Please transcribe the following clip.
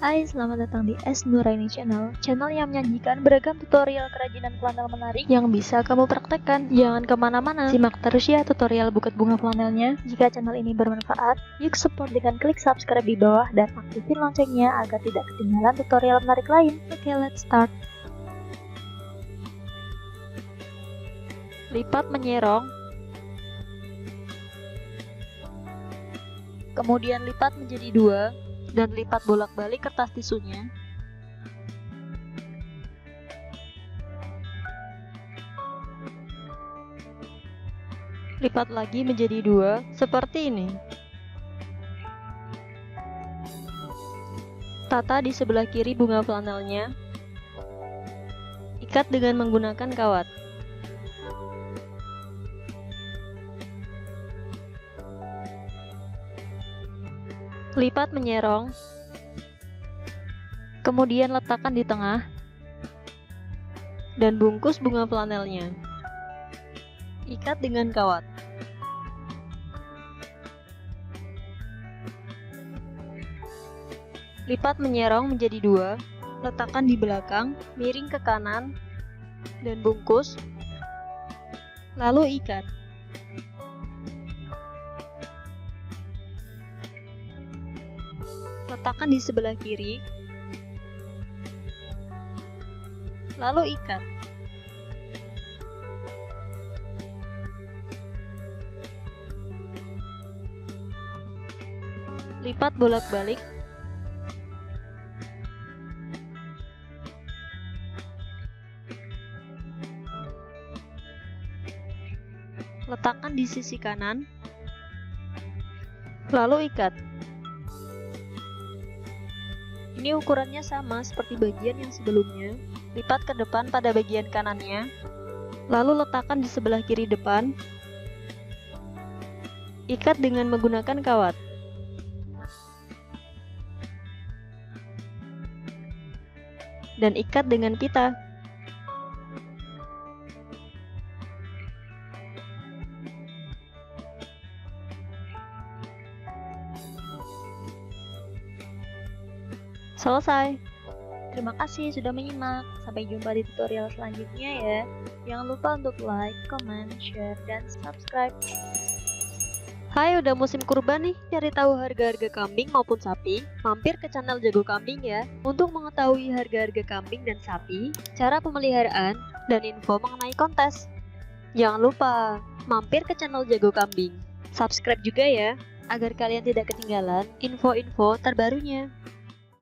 Hai, selamat datang di S Nuraini Channel, channel yang menyajikan beragam tutorial kerajinan flanel menarik yang bisa kamu praktekkan. Jangan kemana-mana, simak terus ya tutorial buket bunga flanelnya. Jika channel ini bermanfaat, yuk support dengan klik subscribe di bawah dan aktifin loncengnya agar tidak ketinggalan tutorial menarik lain. Oke, let's start. Lipat menyerong, kemudian lipat menjadi 2 dan lipat bolak-balik kertas tisunya. Lipat lagi menjadi 2 seperti ini. Tata di sebelah kiri bunga flanelnya. Ikat dengan menggunakan kawat. Lipat menyerong, kemudian letakkan di tengah, dan bungkus bunga flanelnya. Ikat dengan kawat. Lipat menyerong menjadi 2, letakkan di belakang, miring ke kanan, dan bungkus, lalu ikat. Letakkan di sebelah kiri, lalu ikat. Lipat bolak-balik. Letakkan di sisi kanan, lalu ikat. Ini ukurannya sama seperti bagian yang sebelumnya. Lipat ke depan pada bagian kanannya, lalu letakkan di sebelah kiri depan. Ikat dengan menggunakan kawat. Dan ikat dengan pita. Selesai. Terima kasih sudah menyimak. Sampai jumpa di tutorial selanjutnya ya. Jangan lupa untuk like, comment, share, dan subscribe. Hai, udah musim kurban nih. Cari tahu harga-harga kambing maupun sapi? Mampir ke channel Jago Kambing ya. Untuk mengetahui harga-harga kambing dan sapi, cara pemeliharaan, dan info mengenai kontes. Jangan lupa mampir ke channel Jago Kambing. Subscribe juga ya, agar kalian tidak ketinggalan info-info terbarunya.